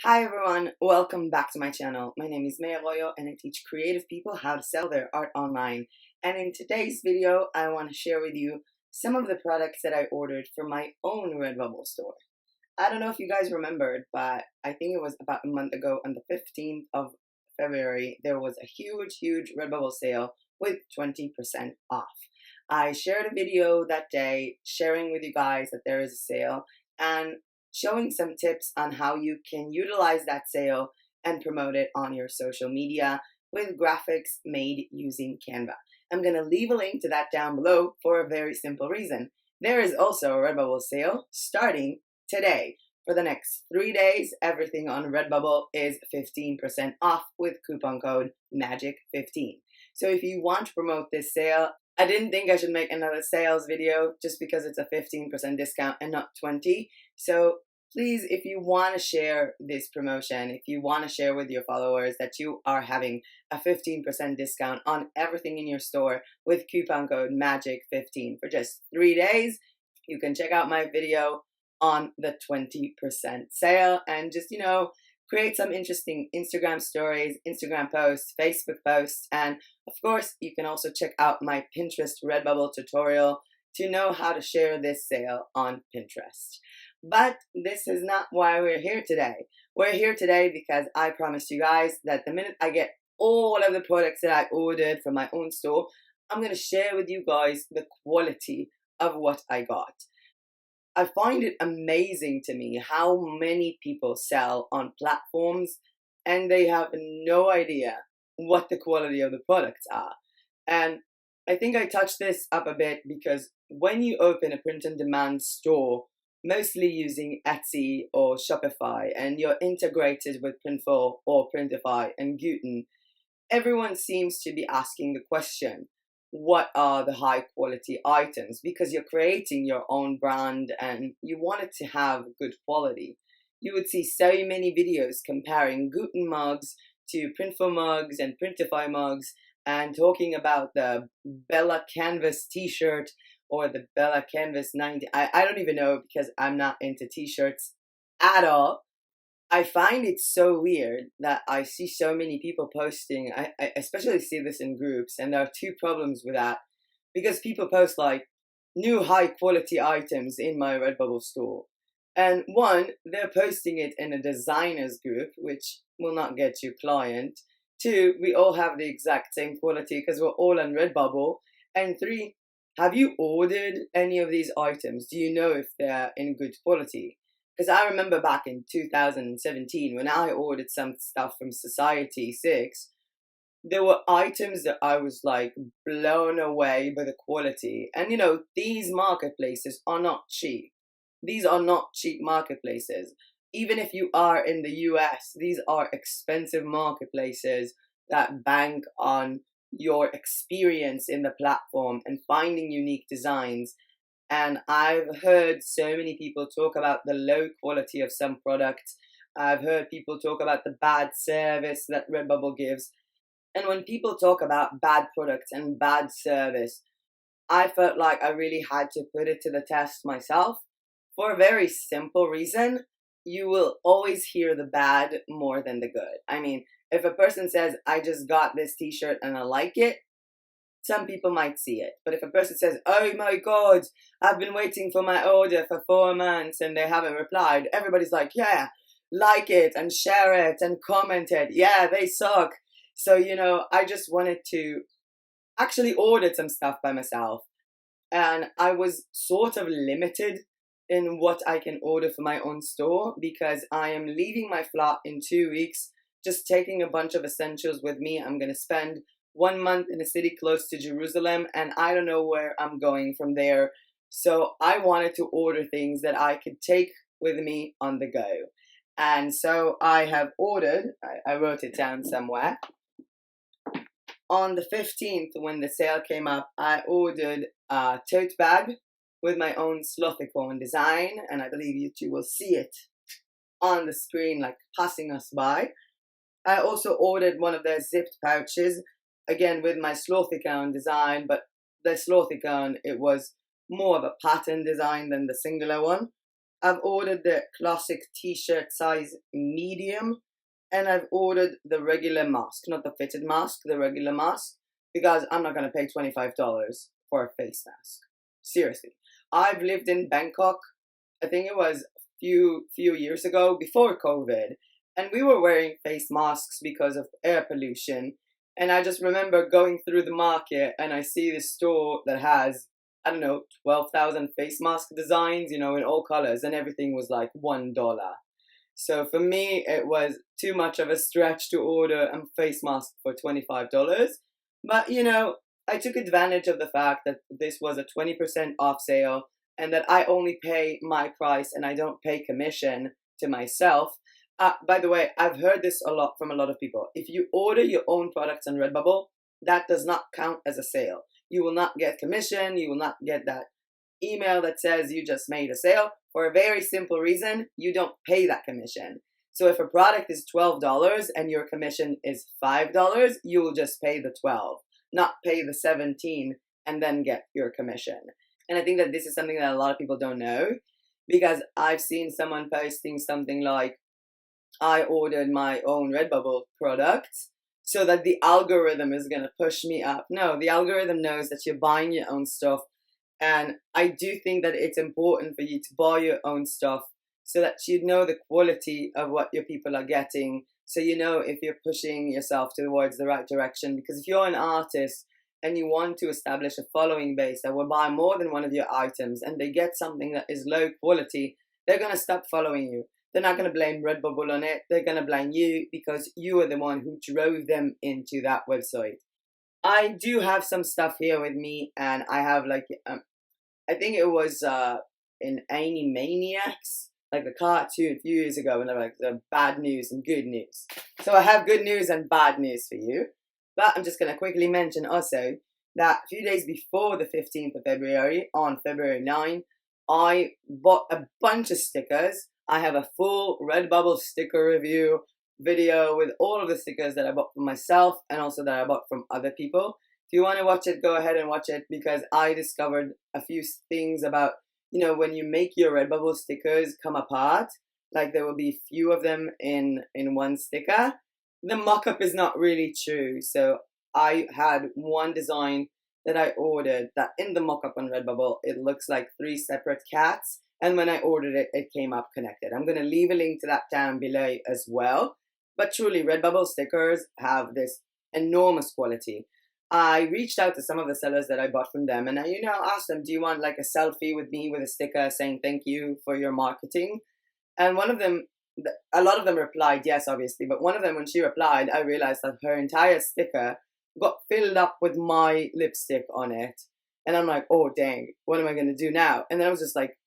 Hi everyone, welcome back to my channel. My name is MeyAroyo and I teach creative people how to sell their art online. And in today's video, I want to share with you some of the products that I ordered from my own RedBubble store. I don't know if you guys remembered, but I think it was about a month ago on the 15th of February, there was a huge RedBubble sale with 20% off. I shared a video that day sharing with you guys that there is a sale and showing some tips on how you can utilize that sale and promote it on your social media with graphics made using Canva. I'm going to leave a link to that down below for a very simple reason. There is also a RedBubble sale starting today. For the next 3 days, everything on RedBubble is 15% off with coupon code MAGIC15. So if you want to promote this sale, I didn't think I should make another sales video just because it's a 15% discount and not 20. So please, if you want to share this promotion, if you want to share with your followers that you are having a 15% discount on everything in your store with coupon code MAGIC15 for just 3 days, you can check out my video on the 20% sale and just, create some interesting Instagram stories, Instagram posts, Facebook posts, and of course, you can also check out my Pinterest RedBubble tutorial to know how to share this sale on Pinterest. But this is not why we're here today. We're here today because I promised you guys that the minute I get all of the products that I ordered from my own store, I'm going to share with you guys the quality of what I got. I find it amazing to me how many people sell on platforms and they have no idea what the quality of the products are. And I think I touched this up a bit because when you open a print-on-demand store, mostly using Etsy or Shopify, and you're integrated with Printful or Printify and Kittl, everyone seems to be asking the question, what are the high quality items? Because you're creating your own brand and you want it to have good quality. You would see so many videos comparing Kittl mugs to Printful mugs and Printify mugs and talking about the Bella Canvas t-shirt or the Bella Canvas 90. I don't even know because I'm not into t-shirts at all. I find it so weird that I see so many people posting. I especially see this in groups, and there are two problems with that. Because people post like new high quality items in my RedBubble store. And one, they're posting it in a designers group, which will not get you client. Two, we all have the exact same quality because we're all on RedBubble. And three, have you ordered any of these items? Do you know if they're in good quality? Because I remember back in 2017 when I ordered some stuff from Society 6, there were items that I was like blown away by the quality. And these marketplaces are not cheap. These are not cheap marketplaces. Even if you are in the US, these are expensive marketplaces that bank on your experience in the platform and finding unique designs. And I've heard so many people talk about the low quality of some products. I've heard people talk about the bad service that RedBubble gives. And when people talk about bad products and bad service, I felt like I really had to put it to the test myself for a very simple reason. You will always hear the bad more than the good. I mean, if a person says, I just got this t-shirt and I like it, some people might see it. But if a person says, oh my God, I've been waiting for my order for 4 months and they haven't replied, everybody's like, yeah, like it and share it and comment it. Yeah, they suck. So, I just wanted to actually order some stuff by myself. And I was sort of limited in what I can order for my own store because I am leaving my flat in 2 weeks, just taking a bunch of essentials with me. I'm going to spend 1 month in a city close to Jerusalem, and I don't know where I'm going from there. So I wanted to order things that I could take with me on the go. And so I have ordered, I wrote it down somewhere. On the 15th, when the sale came up, I ordered a tote bag with my own Slothicorn design, and I believe you two will see it on the screen, like passing us by. I also ordered one of their zipped pouches, again with my Slothicorn design, but the Slothicorn, it was more of a pattern design than the singular one. I've ordered the classic t-shirt size medium, and I've ordered the regular mask, not the fitted mask, the regular mask, because I'm not going to pay $25 for a face mask. Seriously. I've lived in Bangkok, I think it was a few years ago, before COVID, and we were wearing face masks because of air pollution. And I just remember going through the market and I see this store that has, I don't know, 12,000 face mask designs, you know, in all colors, and everything was like $1. So for me, it was too much of a stretch to order a face mask for $25. But, you know, I took advantage of the fact that this was a 20% off sale and that I only pay my price and I don't pay commission to myself. By the way, I've heard this a lot from a lot of people. If you order your own products on RedBubble, that does not count as a sale. You will not get commission. You will not get that email that says you just made a sale, for a very simple reason: you don't pay that commission. So if a product is $12 and your commission is $5, you will just pay the 12, not pay the 17 and then get your commission. And I think that this is something that a lot of people don't know, because I've seen someone posting something like, I ordered my own RedBubble products so that the algorithm is going to push me up. No, the algorithm knows that you're buying your own stuff. And I do think that it's important for you to buy your own stuff so that you know the quality of what your people are getting. So you know if you're pushing yourself towards the right direction. Because if you're an artist and you want to establish a following base that will buy more than one of your items and they get something that is low quality, they're going to stop following you. They're not going to blame RedBubble on it. They're going to blame you because you are the one who drove them into that website. I do have some stuff here with me, and I have like, I think it was in Animaniacs, like the cartoon a few years ago, and they're like the bad news and good news. So I have good news and bad news for you. But I'm just going to quickly mention also that a few days before the 15th of February, on February 9, I bought a bunch of stickers. I have a full RedBubble sticker review video with all of the stickers that I bought for myself and also that I bought from other people. If you want to watch it, go ahead and watch it, because I discovered a few things about, you know, when you make your RedBubble stickers come apart, like there will be few of them in one sticker. The mock-up is not really true. So I had one design that I ordered that in the mock-up on RedBubble, it looks like 3 separate cats. And when I ordered it, it came up connected. I'm going to leave a link to that down below as well. But truly, RedBubble stickers have this enormous quality. I reached out to some of the sellers that I bought from them, and I, you know, asked them, do you want like a selfie with me with a sticker saying thank you for your marketing? And one of them, a lot of them replied yes, obviously. But one of them, when she replied, I realized that her entire sticker got filled up with my lipstick on it. And I'm like, oh, dang, what am I going to do now? And then I was just like,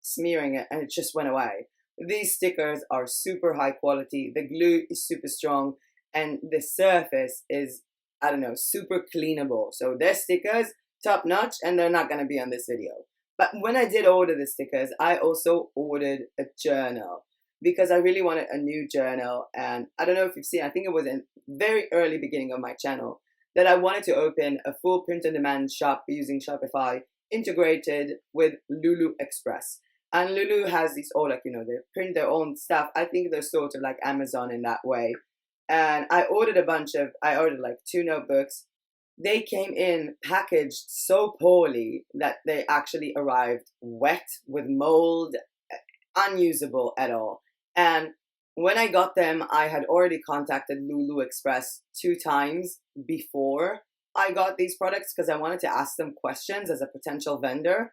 smearing it, and it just went away. These stickers are super high quality. The glue is super strong, and the surface is, I don't know, super cleanable. So their stickers, top notch, and they're not going to be on this video. But when I did order the stickers, I also ordered a journal because I really wanted a new journal. And I don't know if you've seen, I think it was in very early beginning of my channel that I wanted to open a full print-on-demand shop using Shopify integrated with Lulu Express. And Lulu has these all, like, you know, they print their own stuff. I think they're sort of like Amazon in that way. And I ordered like 2 notebooks. They came in packaged so poorly that they actually arrived wet with mold, unusable at all. And when I got them, I had already contacted Lulu Express 2 times before I got these products because I wanted to ask them questions as a potential vendor,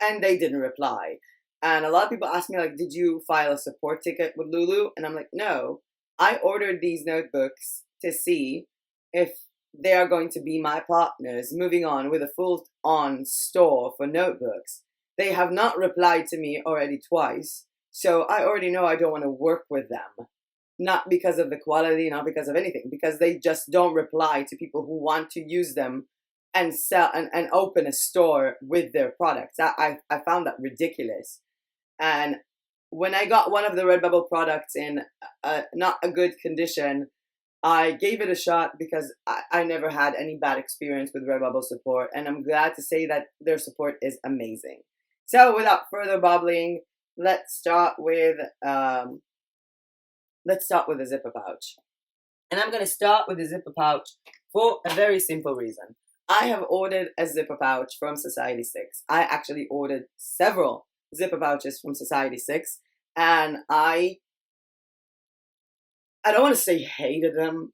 and they didn't reply. And a lot of people ask me, like, did you file a support ticket with Lulu? And I'm like, no, I ordered these notebooks to see if they are going to be my partners moving on with a full-on store for notebooks. They have not replied to me already twice, so I already know I don't want to work with them. Not because of the quality, not because of anything, because they just don't reply to people who want to use them and sell and open a store with their products. I found that ridiculous. And when I got one of the RedBubble products in not a good condition, I gave it a shot because I never had any bad experience with RedBubble support, and I'm glad to say that their support is amazing. So without further babbling, let's start with a zipper pouch. And I'm going to start with a zipper pouch for a very simple reason. I have ordered a zipper pouch from Society 6. I actually ordered several zipper pouches from Society 6, and I don't want to say hated them,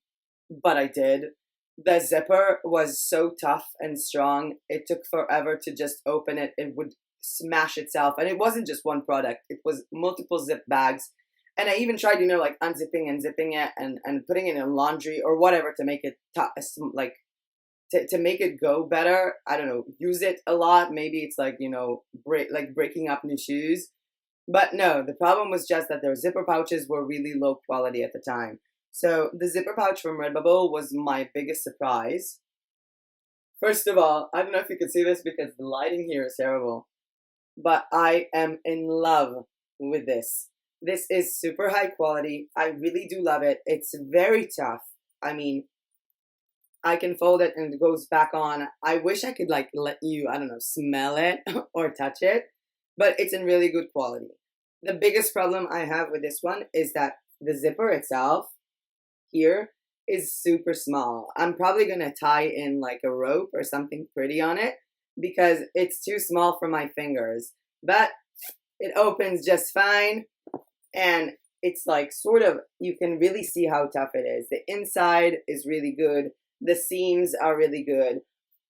but I did. The zipper was so tough and strong. It took forever to just open it. It would smash itself. And it wasn't just one product. It was multiple zip bags. And I even tried, like unzipping and zipping it and putting it in laundry or whatever to make it like to make it go better. I don't know, use it a lot. Maybe it's like, breaking up new shoes. But no, the problem was just that their zipper pouches were really low quality at the time. So the zipper pouch from RedBubble was my biggest surprise. First of all, I don't know if you can see this because the lighting here is terrible, but I am in love with this. This is super high quality. I really do love it. It's very tough. I mean, I can fold it and it goes back on. I wish I could let you, I don't know, smell it or touch it, but it's in really good quality. The biggest problem I have with this one is that the zipper itself here is super small. I'm probably going to tie in like a rope or something pretty on it because it's too small for my fingers, but it opens just fine. And it's like sort of, you can really see how tough it is. The inside is really good. The seams are really good.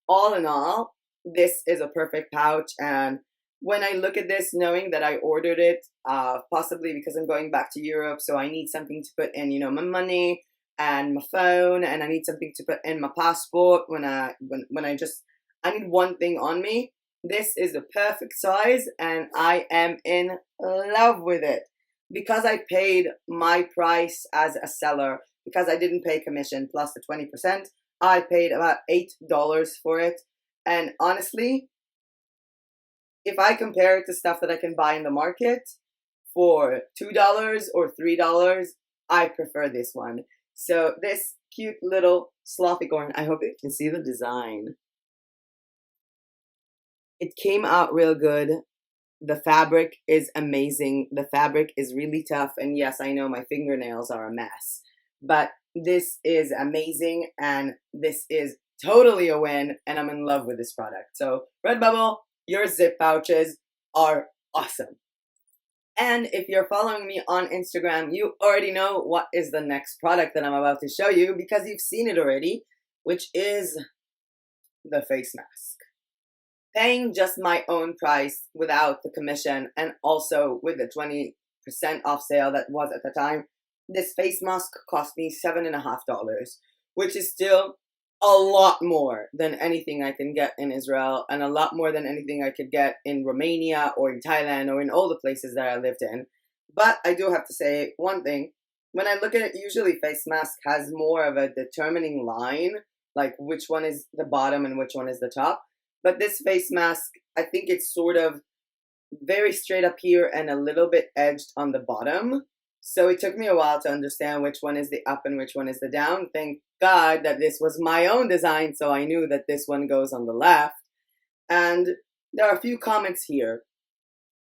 All in all, this is a perfect pouch. And when I look at this, knowing that I ordered it, possibly because I'm going back to Europe, so I need something to put in, my money and my phone, and I need something to put in my passport when I need one thing on me. This is the perfect size, and I am in love with it. Because I paid my price as a seller, because I didn't pay commission plus the 20%, I paid about $8 for it. And honestly, if I compare it to stuff that I can buy in the market for $2 or $3, I prefer this one. So this cute little slothicorn, I hope you can see the design. It came out real good. The fabric is amazing. The fabric is really tough. And yes, I know my fingernails are a mess. But this is amazing. And this is totally a win. And I'm in love with this product. So RedBubble, your zip pouches are awesome. And if you're following me on Instagram, you already know what is the next product that I'm about to show you because you've seen it already, which is the face mask. Paying just my own price without the commission and also with the 20% off sale that was at the time, this face mask cost me $7.50, which is still a lot more than anything I can get in Israel and a lot more than anything I could get in Romania or in Thailand or in all the places that I lived in. But I do have to say one thing. When I look at it, usually face mask has more of a determining line, like which one is the bottom and which one is the top. But this face mask, I think it's sort of very straight up here and a little bit edged on the bottom. So it took me a while to understand which one is the up and which one is the down. Thank God that this was my own design, so I knew that this one goes on the left. And there are a few comments here.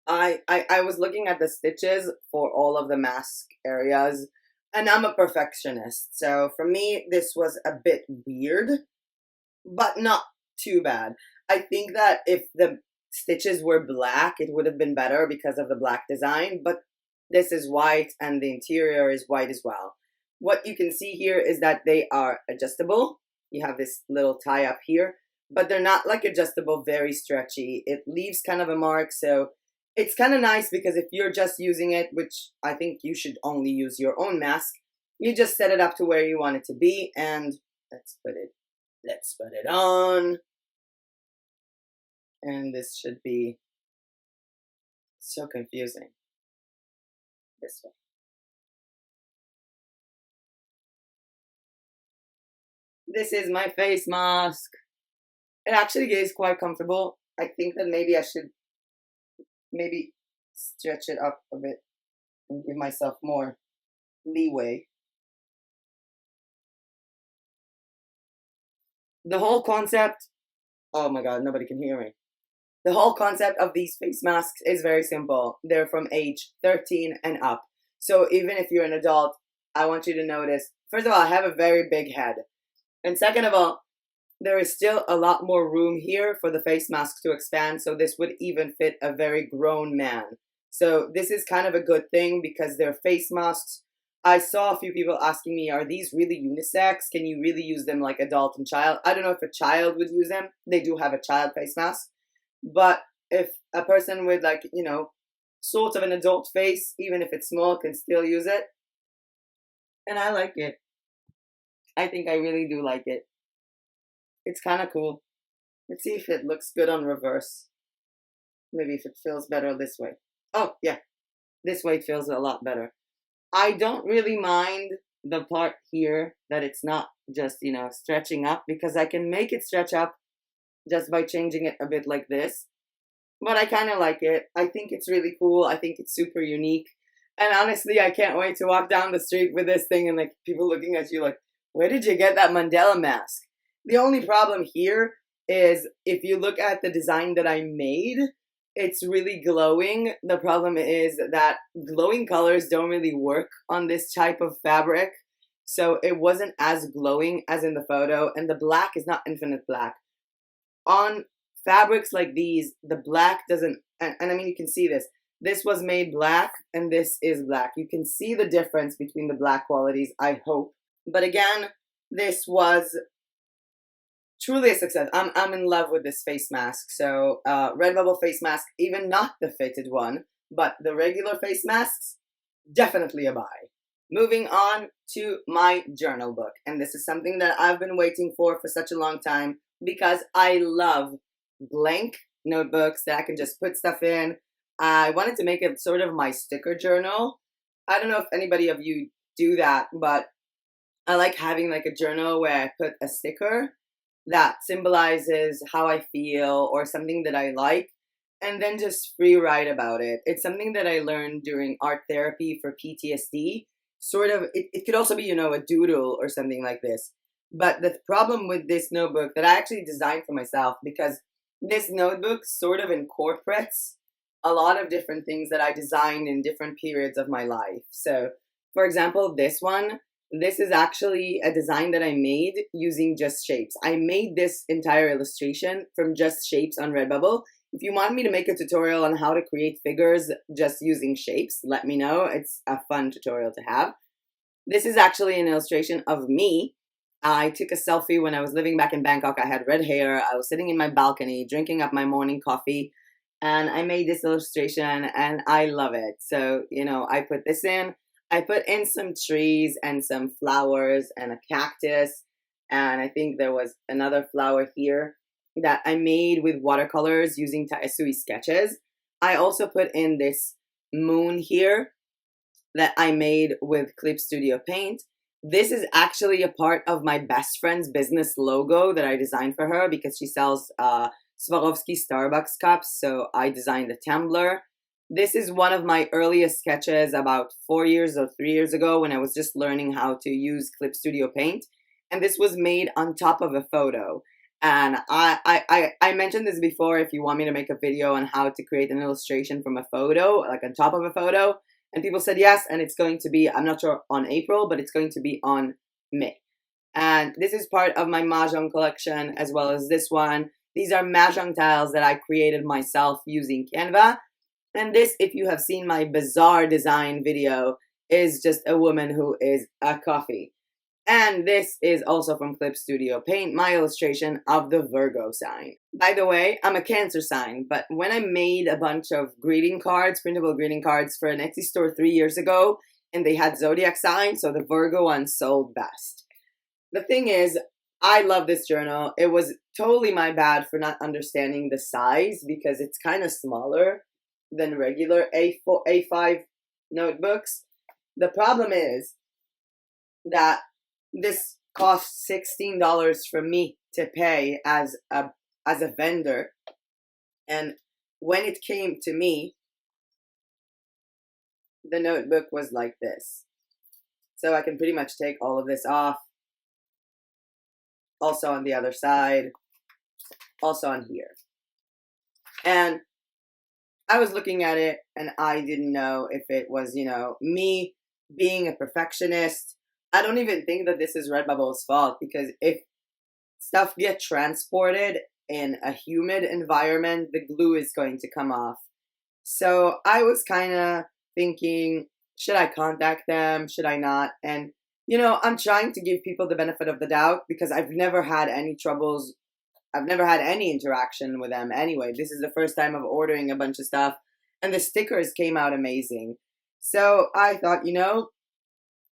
I was looking at the stitches for all of the mask areas, and I'm a perfectionist. So for me, this was a bit weird, but not too bad. I think that if the stitches were black, it would have been better because of the black design, but this is white and the interior is white as well. What you can see here is that they are adjustable. You have this little tie up here, but they're not like adjustable, very stretchy. It leaves kind of a mark, so it's kind of nice because if you're just using it, which I think you should only use your own mask, you just set it up to where you want it to be, and let's put it on. And this should be so confusing. This way. This is my face mask. It actually is quite comfortable. I think that maybe I should stretch it up a bit and give myself more leeway. The whole concept, oh my God, nobody can hear me. The whole concept of these face masks is very simple. They're from age 13 and up. So even if you're an adult, I want you to notice, first of all, I have a very big head. And second of all, there is still a lot more room here for the face mask to expand, so this would even fit a very grown man. So this is kind of a good thing because they're face masks. I saw a few people asking me, are these really unisex? Can you really use them like adult and child? I don't know if a child would use them. They do have a child face mask. But if a person with like, you know, sort of an adult face, even if it's small, can still use it. And I like it. I think I really do like it. It's kind of cool. Let's see if it looks good on reverse. Maybe if it feels better this way. Oh, yeah. This way it feels a lot better. I don't really mind the part here that it's not just, you know, stretching up, because I can make it stretch up just by changing it a bit like this. But I kind of like it. I think it's really cool. I think it's super unique. And honestly, I can't wait to walk down the street with this thing and like people looking at you like, where did you get that Mandela mask? The only problem here is if you look at the design that I made, it's really glowing. The problem is that glowing colors don't really work on this type of fabric. So it wasn't as glowing as in the photo, and the black is not infinite black. On fabrics like these, the black doesn't, and I mean, you can see this. This was made black and this is black. You can see the difference between the black qualities, I hope. But again, this was truly a success. I'm in love with this face mask. So RedBubble face mask, even not the fitted one, but the regular face masks, definitely a buy. Moving on to my journal book. And this is something that I've been waiting for such a long time because I love blank notebooks that I can just put stuff in. I wanted to make it sort of my sticker journal. I don't know if anybody of you do that, but I like having like a journal where I put a sticker that symbolizes how I feel or something that I like, and then just free write about it. It's something that I learned during art therapy for PTSD. Sort of, it could also be, you know, a doodle or something like this. But the problem with this notebook that I actually designed for myself, because this notebook sort of incorporates a lot of different things that I designed in different periods of my life. So, for example, this one, this is actually a design that I made using just shapes. I made this entire illustration from just shapes on RedBubble. If you want me to make a tutorial on how to create figures just using shapes, let me know. It's a fun tutorial to have. This is actually an illustration of me. I took a selfie when I was living back in Bangkok. I had red hair. I was sitting in my balcony drinking up my morning coffee. And I made this illustration and I love it. So, you know, I put this in. I put in some trees and some flowers and a cactus. And I think there was another flower here that I made with watercolors using Taesui sketches. I also put in this moon here that I made with Clip Studio Paint. This is actually a part of my best friend's business logo that I designed for her because she sells Swarovski Starbucks cups, so I designed the tumbler. This is one of my earliest sketches about 4 years or 3 years ago when I was just learning how to use Clip Studio Paint. And this was made on top of a photo. And I mentioned this before, if you want me to make a video on how to create an illustration from a photo, like on top of a photo. And people said yes, and it's going to be, I'm not sure on April, but it's going to be on May. And this is part of my Mahjong collection, as well as this one. These are Mahjong tiles that I created myself using Canva. And this, if you have seen my bizarre design video, is just a woman who is a coffee. And this is also from Clip Studio Paint, my illustration of the Virgo sign. By the way, I'm a Cancer sign, but when I made a bunch of greeting cards, printable greeting cards for an Etsy store 3 years ago, and they had zodiac signs, so the Virgo one sold best. The thing is, I love this journal. It was totally my bad for not understanding the size because it's kind of smaller than regular A5 notebooks. The problem is that this cost $16 for me to pay as a vendor, and when it came to me, the notebook was like this. So I can pretty much take all of this off. Also on the other side, also on here. And I was looking at it and I didn't know if it was, me being a perfectionist. I don't even think that this is Redbubble's fault, because if stuff get transported in a humid environment, the glue is going to come off. So I was kind of thinking, should I contact them? Should I not? And, I'm trying to give people the benefit of the doubt because I've never had any troubles. I've never had any interaction with them anyway. This is the first time of ordering a bunch of stuff, and the stickers came out amazing. So I thought,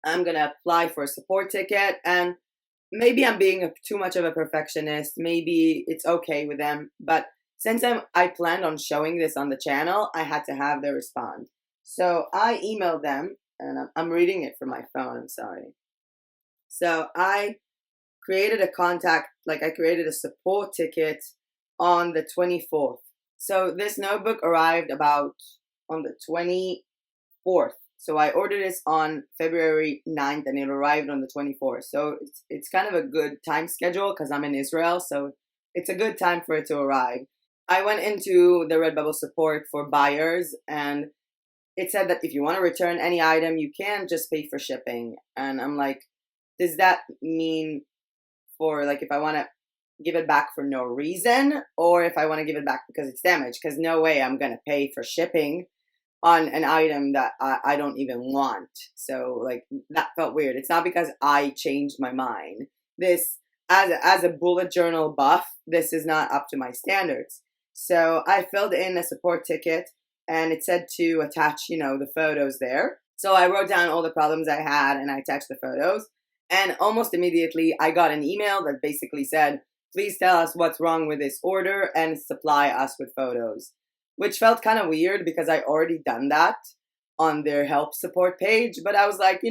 I'm going to apply for a support ticket, and maybe I'm being too much of a perfectionist. Maybe it's okay with them. But since I planned on showing this on the channel, I had to have them respond. So I emailed them, and I'm reading it from my phone. I'm sorry. So I created I created a support ticket on the 24th. So this notebook arrived about on the 24th. So I ordered this on February 9th and it arrived on the 24th. So it's kind of a good time schedule because I'm in Israel. So it's a good time for it to arrive. I went into the Redbubble support for buyers, and it said that if you want to return any item, you can just pay for shipping. And I'm like, does that mean for if I want to give it back for no reason, or if I want to give it back because it's damaged? Because no way I'm going to pay for shipping on an item that I don't even want. So that felt weird. It's not because I changed my mind. This, as a bullet journal buff, this is not up to my standards. So I filled in a support ticket, and it said to attach, the photos there. So I wrote down all the problems I had and I attached the photos. And almost immediately I got an email that basically said, please tell us what's wrong with this order and supply us with photos. Which felt kind of weird because I already done that on their help support page. But I was like,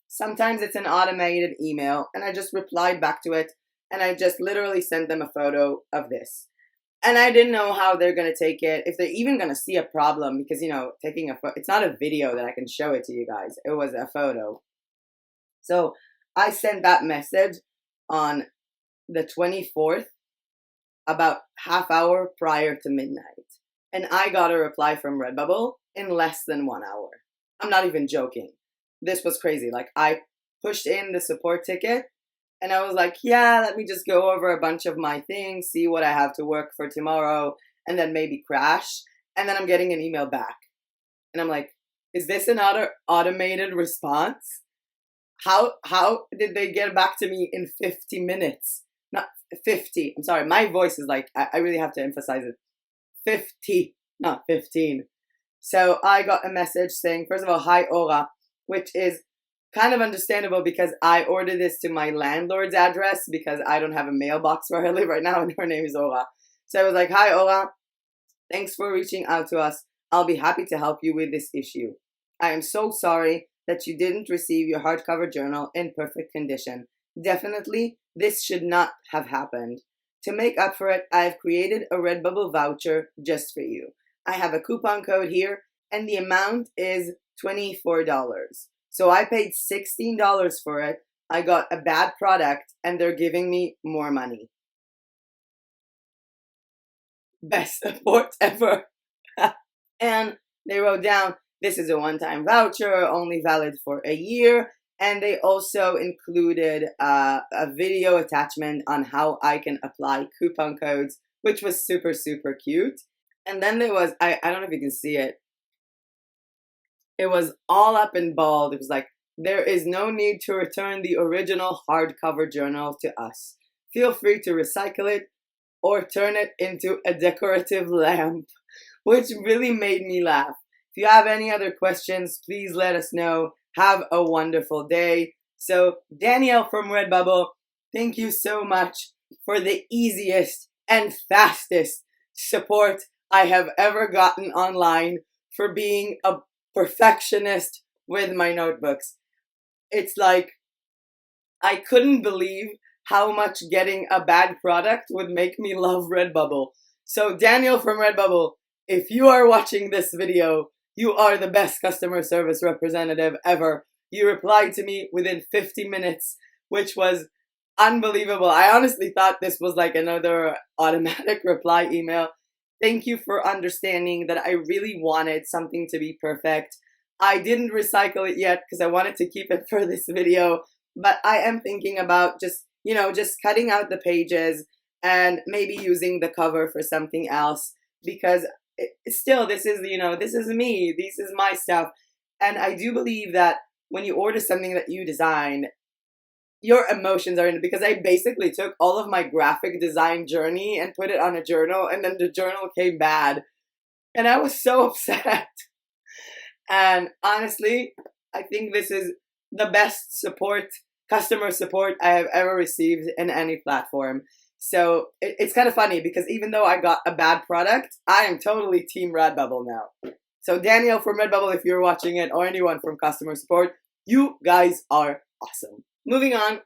sometimes it's an automated email, and I just replied back to it, and I just literally sent them a photo of this. And I didn't know how they're going to take it, if they're even going to see a problem, because, taking a photo, it's not a video that I can show it to you guys. It was a photo. So I sent that message on the 24th, about half hour prior to midnight. And I got a reply from Redbubble in less than 1 hour. I'm not even joking. This was crazy. I pushed in the support ticket, and I was like, yeah, let me just go over a bunch of my things, see what I have to work for tomorrow, and then maybe crash. And then I'm getting an email back. And I'm like, is this an automated response? How did they get back to me in 50 minutes? Not 50. I'm sorry. My voice is I really have to emphasize it. 50, not 15. So I got a message saying, first of all, hi Ora, which is kind of understandable because I ordered this to my landlord's address because I don't have a mailbox where I live right now, and her name is Ora. So I was like, hi Ora, thanks for reaching out to us. I'll be happy to help you with this issue. I am so sorry that you didn't receive your hardcover journal in perfect condition. Definitely, this should not have happened. To make up for it, I have created a Redbubble voucher just for you. I have a coupon code here, and the amount is $24. So I paid $16 for it. I got a bad product, and they're giving me more money. Best support ever. And they wrote down, this is a one-time voucher, only valid for a year. And they also included a video attachment on how I can apply coupon codes, which was super, super cute. And then there was, I don't know if you can see it. It was all up in bold. It was like, there is no need to return the original hardcover journal to us. Feel free to recycle it or turn it into a decorative lamp, which really made me laugh. If you have any other questions, please let us know. Have a wonderful day. So Danielle from Redbubble, thank you so much for the easiest and fastest support I have ever gotten online for being a perfectionist with my notebooks. It's like, I couldn't believe how much getting a bad product would make me love Redbubble. So Daniel from Redbubble, if you are watching this video, you are the best customer service representative ever. You replied to me within 50 minutes, which was unbelievable. I honestly thought this was like another automatic reply email. Thank you for understanding that I really wanted something to be perfect. I didn't recycle it yet because I wanted to keep it for this video, but I am thinking about just, just cutting out the pages and maybe using the cover for something else, because still, this is, this is me, this is my stuff. And I do believe that when you order something that you design, your emotions are in it, because I basically took all of my graphic design journey and put it on a journal, and then the journal came bad. And I was so upset. And honestly, I think this is the best customer support I have ever received in any platform. So it's kind of funny, because even though I got a bad product, I am totally team RedBubble now. So Daniel from RedBubble, if you're watching it, or anyone from customer support, you guys are awesome. Moving on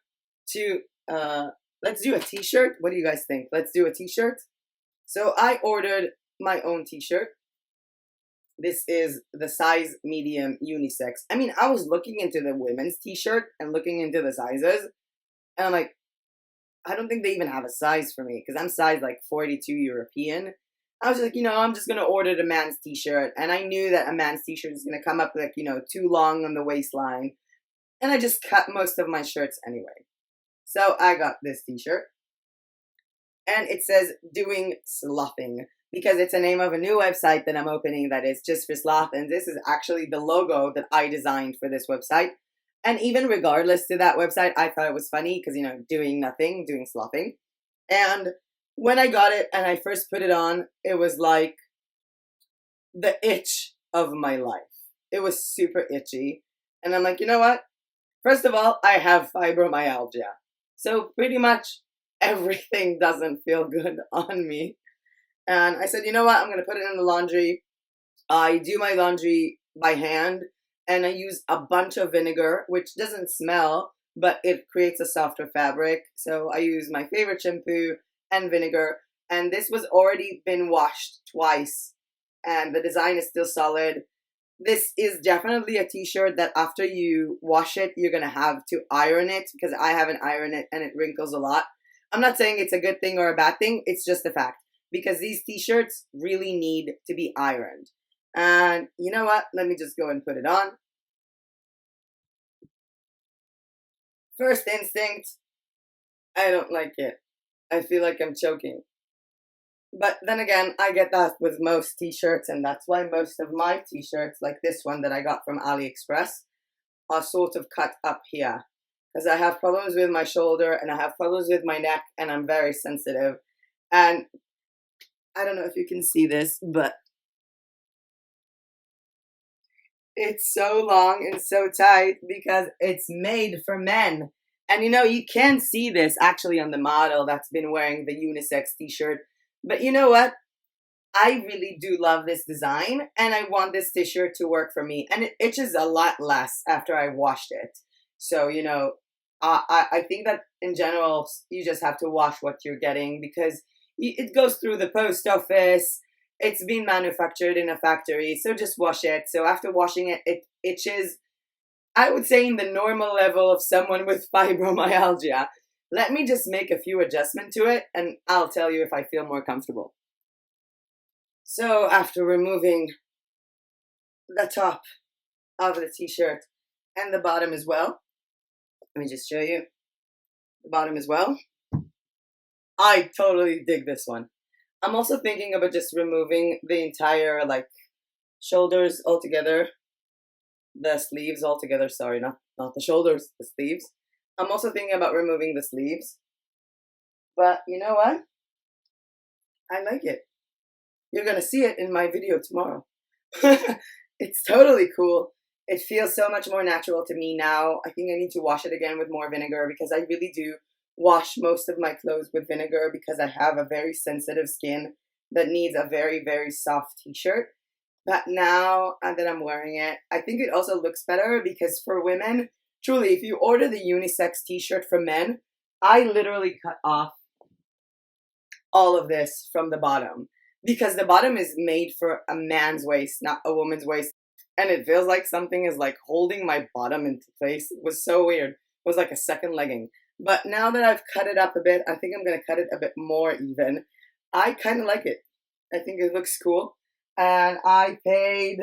to, let's do a t-shirt. What do you guys think? Let's do a t-shirt. So I ordered my own t-shirt. This is the size medium unisex. I mean, I was looking into the women's t-shirt and looking into the sizes, and I'm like, I don't think they even have a size for me, because I'm size like 42 European. I was like, I'm just going to order the man's t-shirt. And I knew that a man's t-shirt is going to come up like, too long on the waistline. And I just cut most of my shirts anyway. So I got this t-shirt. And it says doing sloughing, because it's a name of a new website that I'm opening that is just for sloth. And this is actually the logo that I designed for this website. And even regardless to that website, I thought it was funny because, doing nothing, doing sloughing. And when I got it and I first put it on, it was like the itch of my life. It was super itchy. And I'm like, you know what? First of all, I have fibromyalgia. So pretty much everything doesn't feel good on me. And I said, you know what? I'm going to put it in the laundry. I do my laundry by hand, and I use a bunch of vinegar, which doesn't smell, but it creates a softer fabric. So I use my favorite shampoo and vinegar, and this was already been washed twice, and the design is still solid. This is definitely a t-shirt that after you wash it, you're going to have to iron it, because I haven't ironed it and it wrinkles a lot. I'm not saying it's a good thing or a bad thing. It's just a fact, because these t-shirts really need to be ironed. And you know what? Let me just go and put it on. First instinct, I don't like it. I feel like I'm choking. But then again, I get that with most t-shirts, and that's why most of my t-shirts, like this one that I got from AliExpress, are sort of cut up here. Because I have problems with my shoulder, and I have problems with my neck, and I'm very sensitive. And I don't know if you can see this, but it's so long and so tight because it's made for men. And you can see this actually on the model that's been wearing the unisex t-shirt. But you know what? I really do love this design, and I want this t-shirt to work for me. And it itches a lot less after I washed it. So, I think that in general, you just have to wash what you're getting, because it goes through the post office. It's been manufactured in a factory, so just wash it. So after washing it, it itches, I would say, in the normal level of someone with fibromyalgia. Let me just make a few adjustments to it, and I'll tell you if I feel more comfortable. So after removing the top of the t-shirt and the bottom as well, let me just show you the bottom as well. I totally dig this one. I'm also thinking about just removing the entire shoulders altogether, the sleeves altogether. Sorry, not the shoulders, the sleeves. I'm also thinking about removing the sleeves. But you know what? I like it. You're going to see it in my video tomorrow. It's totally cool. It feels so much more natural to me now. I think I need to wash it again with more vinegar, because I really do wash most of my clothes with vinegar, because I have a very sensitive skin that needs a very, very soft t-shirt. But now that I'm wearing it, I think it also looks better, because for women, truly, if you order the unisex t-shirt for men, I literally cut off all of this from the bottom, because the bottom is made for a man's waist, not a woman's waist. And it feels like something is holding my bottom into place. It was so weird. It was like a second legging. But now that I've cut it up a bit, I think I'm going to cut it a bit more even. I kind of like it. I think it looks cool. And I paid,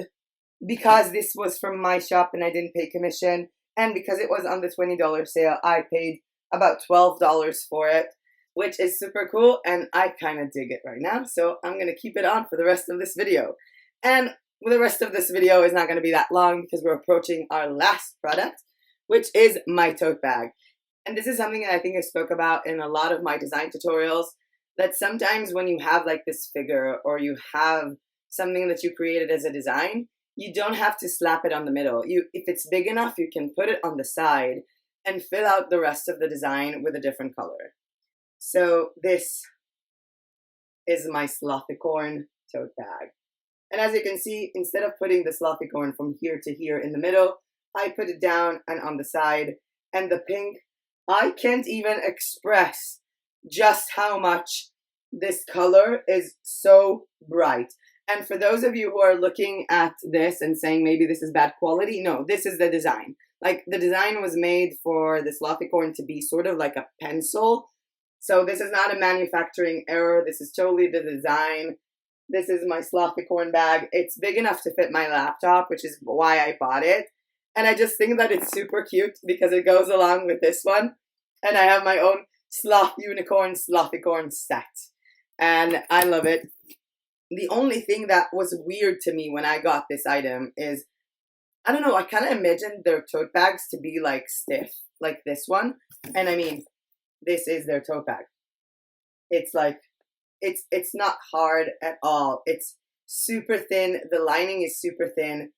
because this was from my shop and I didn't pay commission, and because it was on the $20 sale, I paid about $12 for it, which is super cool, and I kind of dig it right now, so I'm going to keep it on for the rest of this video. And the rest of this video is not going to be that long because we're approaching our last product, which is my tote bag. And this is something that I think I spoke about in a lot of my design tutorials, that sometimes when you have like this figure or you have something that you created as a design, you don't have to slap it on the middle. If it's big enough, you can put it on the side and fill out the rest of the design with a different color. So this is my Slothicorn tote bag. And as you can see, instead of putting the Slothicorn from here to here in the middle, I put it down and on the side. And the pink, I can't even express just how much this color is so bright. And for those of you who are looking at this and saying maybe this is bad quality, no, this is the design. Like, the design was made for this Slothicorn to be sort of like a pencil. So this is not a manufacturing error. This is totally the design. This is my Slothicorn bag. It's big enough to fit my laptop, which is why I bought it. And I just think that it's super cute because it goes along with this one. And I have my own Sloth Unicorn Slothicorn set. And I love it. The only thing that was weird to me when I got this item is, I don't know, I kind of imagined their tote bags to be like stiff, like this one. And I mean, this is their tote bag. It's like, it's not hard at all. It's super thin. The lining is super thin.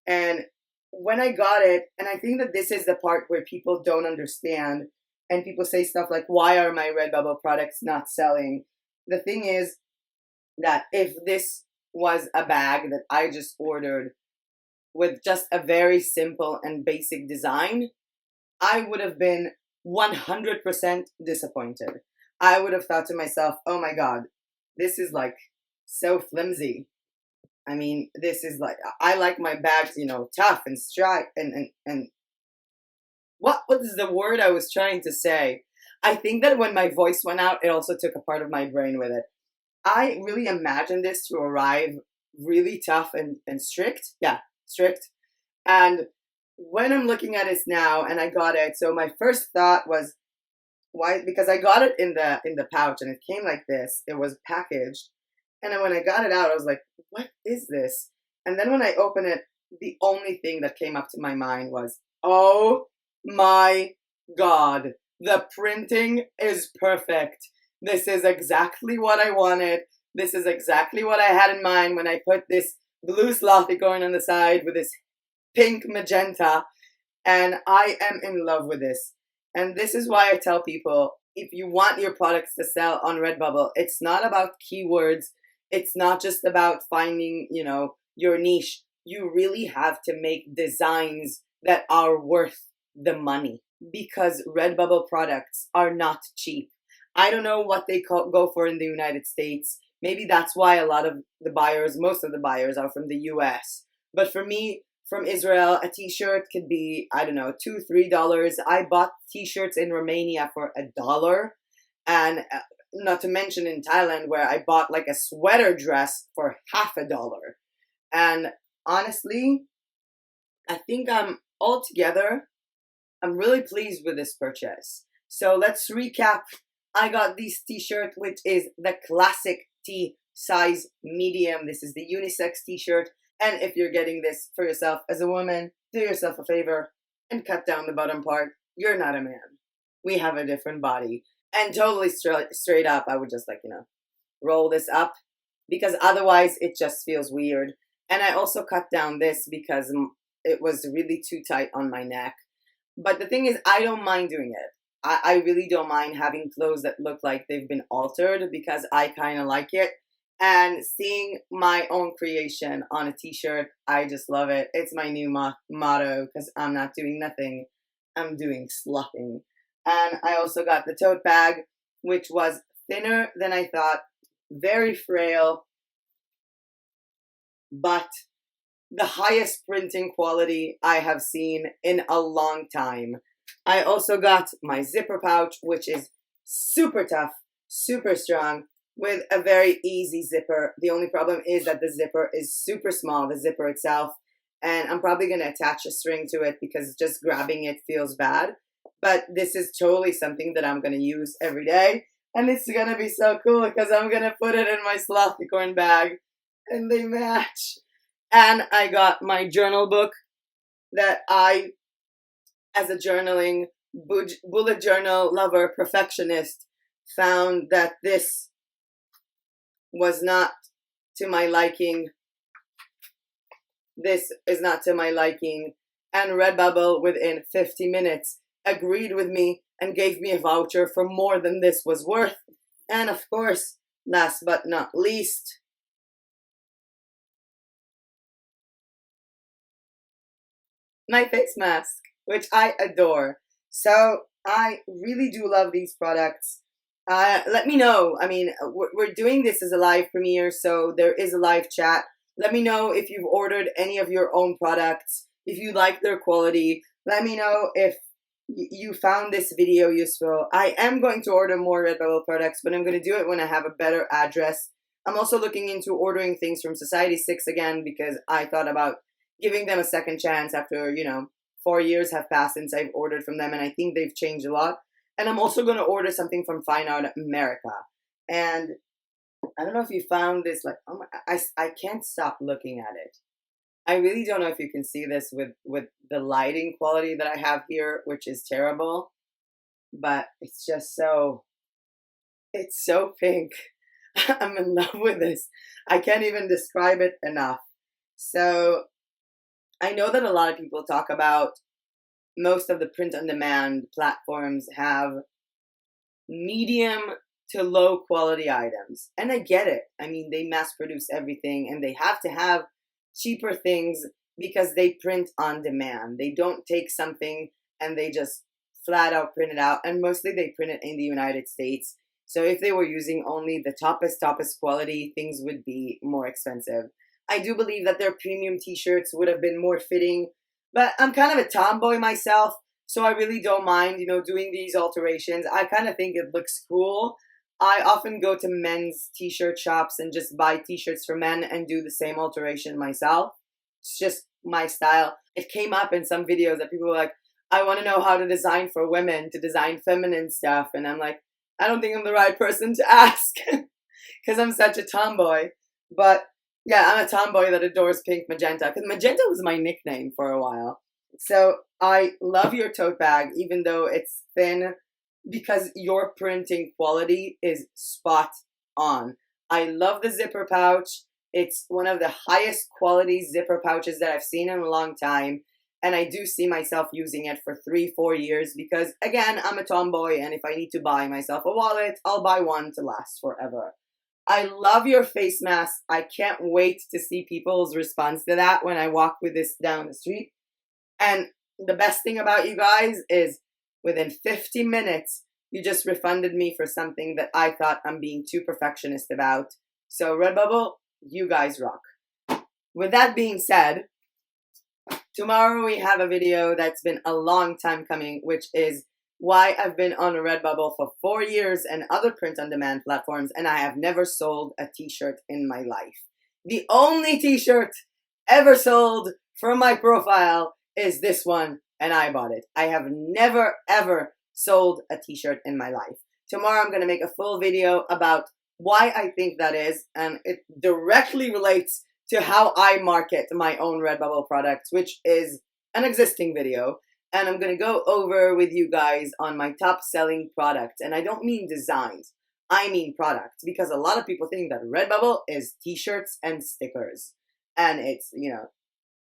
And when I got it, and I think that this is the part where people don't understand, and people say stuff like, why are my RedBubble products not selling? The thing is that if this was a bag that I just ordered with just a very simple and basic design, I would have been 100% disappointed. I would have thought to myself, oh my God, this is like so flimsy. I mean, this is like, I like my bags, you know, tough and straight and what is the word I was trying to say? I think that when my voice went out, it also took a part of my brain with it. I really imagined this to arrive really tough and strict. Yeah, strict. And when I'm looking at it now and I got it, so my first thought was, why? Because I got it in the pouch and it came like this. It was packaged. And then when I got it out, I was like, what is this? And then when I opened it, the only thing that came up to my mind was, oh my God, the printing is perfect. This is exactly what I wanted. This is exactly what I had in mind when I put this blue Slothicorn on the side with this pink magenta. And I am in love with this. And this is why I tell people, if you want your products to sell on RedBubble, it's not about keywords. It's not just about finding, you know, your niche. You really have to make designs that are worth the money, because RedBubble products are not cheap. I don't know what they go for in the United States. Maybe that's why a lot of the buyers, most of the buyers, are from the US. But for me, from Israel, a t-shirt could be, I don't know, $2, $3. I bought t-shirts in Romania for $1. And not to mention in Thailand, where I bought like a sweater dress for $50. And honestly, I think I'm really pleased with this purchase. So let's recap. I got this t-shirt, which is the classic T size medium. This is the unisex t-shirt. And if you're getting this for yourself as a woman, do yourself a favor and cut down the bottom part. You're not a man. We have a different body. And totally straight up, I would just like, you know, roll this up, because otherwise it just feels weird. And I also cut down this because it was really too tight on my neck. But the thing is, I don't mind doing it. I really don't mind having clothes that look like they've been altered, because I kind of like it. And seeing my own creation on a t-shirt, I just love it. It's my new motto, because I'm not doing nothing. I'm doing slothing. And I also got the tote bag, which was thinner than I thought, very frail, but the highest printing quality I have seen in a long time. I also got my zipper pouch, which is super tough, super strong, with a very easy zipper. The only problem is that the zipper is super small, the zipper itself, and I'm probably going to attach a string to it because just grabbing it feels bad. But this is totally something that I'm going to use every day, and it's going to be so cool because I'm going to put it in my sloppy corn bag, and they match. And I got my journal book that I, as a journaling bullet journal lover, perfectionist, found that this was not to my liking. This is not to my liking. And RedBubble, within 50 minutes, agreed with me and gave me a voucher for more than this was worth. And of course, last but not least, my face mask, which I adore. So I really do love these products. Let me know. I mean, we're doing this as a live premiere, so there is a live chat. Let me know if you've ordered any of your own products, if you like their quality. Let me know if you found this video useful. I am going to order more RedBubble products, but I'm going to do it when I have a better address. I'm also looking into ordering things from Society6 again because I thought about giving them a second chance after, 4 years have passed since I've ordered from them, and I think they've changed a lot. And I'm also going to order something from Fine Art America. And I don't know if you found this, like, oh my, I can't stop looking at it. I really don't know if you can see this with the lighting quality that I have here, which is terrible. But it's just it's so pink. I'm in love with this. I can't even describe it enough. So I know that a lot of people talk about most of the print-on-demand platforms have medium to low quality items. And I get it. I mean, they mass produce everything and they have to have cheaper things because they print on demand. They don't take something and they just flat out print it out. And mostly they print it in the United States. So if they were using only the toppest quality, things would be more expensive. I do believe that their premium t-shirts would have been more fitting, but I'm kind of a tomboy myself, so I really don't mind, doing these alterations. I kind of think it looks cool. I often go to men's t-shirt shops and just buy t-shirts for men and do the same alteration myself. It's just my style. It came up in some videos that people were like, I want to know how to design for women, to design feminine stuff. And I'm like, I don't think I'm the right person to ask because I'm such a tomboy. But yeah, I'm a tomboy that adores pink magenta because magenta was my nickname for a while. So I love your tote bag, even though it's thin, because your printing quality is spot on. I love the zipper pouch. It's one of the highest quality zipper pouches that I've seen in a long time. And I do see myself using it for 3-4 years because, again, I'm a tomboy. And if I need to buy myself a wallet, I'll buy one to last forever. I love your face mask. I can't wait to see people's response to that when I walk with this down the street. And the best thing about you guys is within 50 minutes, you just refunded me for something that I thought I'm being too perfectionist about. So RedBubble, you guys rock. With that being said, tomorrow we have a video that's been a long time coming, which is why I've been on RedBubble for 4 years and other print-on-demand platforms, and I have never sold a t-shirt in my life. The only t-shirt ever sold from my profile is this one, and I bought it. I have never, ever sold a t-shirt in my life. Tomorrow I'm going to make a full video about why I think that is, and it directly relates to how I market my own RedBubble products, which is an existing video. And I'm going to go over with you guys on my top selling products. And I don't mean designs, I mean products. Because a lot of people think that RedBubble is t-shirts and stickers. And it's,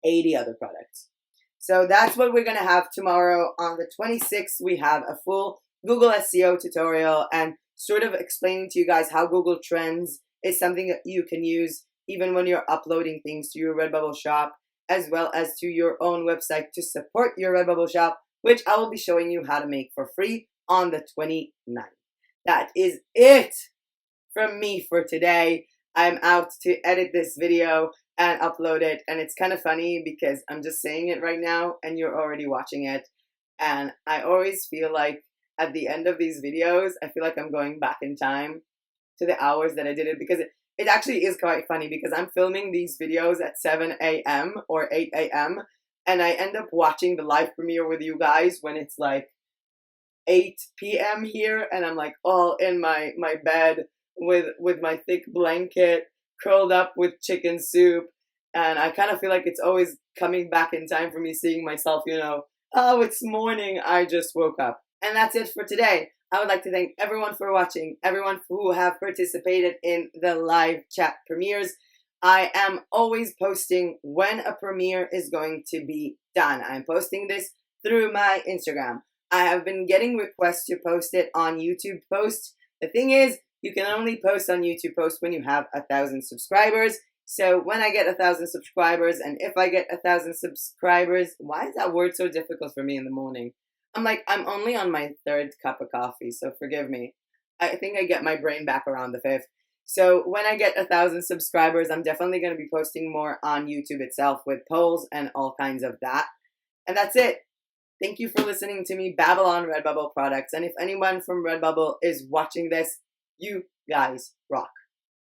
80 other products. So that's what we're going to have tomorrow. On the 26th, we have a full Google SEO tutorial and sort of explaining to you guys how Google Trends is something that you can use even when you're uploading things to your RedBubble shop, as well as to your own website to support your RedBubble shop, which I will be showing you how to make for free on the 29th. That is it from me for today. I'm out to edit this video and upload it, and it's kind of funny because I'm just saying it right now and you're already watching it, and I always feel like at the end of these videos, I feel like I'm going back in time to the hours that I did it, because it actually is quite funny, because I'm filming these videos at 7 a.m. or 8 a.m. and I end up watching the live premiere with you guys when it's like 8 p.m. here, and I'm like all in my bed with my thick blanket, curled up with chicken soup, and I kind of feel like it's always coming back in time for me seeing myself, oh, it's morning, I just woke up. And that's it for today. I would like to thank everyone for watching, everyone who have participated in the live chat premieres. I am always posting when a premiere is going to be done. I'm posting this through my Instagram. I have been getting requests to post it on YouTube posts. The thing is, you can only post on YouTube posts when you have 1,000 subscribers. So when I get 1,000 subscribers, and if I get 1,000 subscribers, why is that word so difficult for me in the morning? I'm only on my 3rd cup of coffee, so forgive me. I think I get my brain back around the 5th. So when I get 1,000 subscribers, I'm definitely going to be posting more on YouTube itself with polls and all kinds of that. And that's it. Thank you for listening to me babble on RedBubble products. And if anyone from RedBubble is watching this, you guys rock.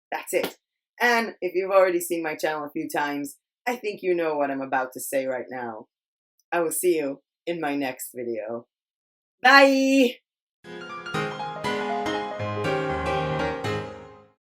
That's it. And if you've already seen my channel a few times, I think you know what I'm about to say right now. I will see you in my next video. Bye!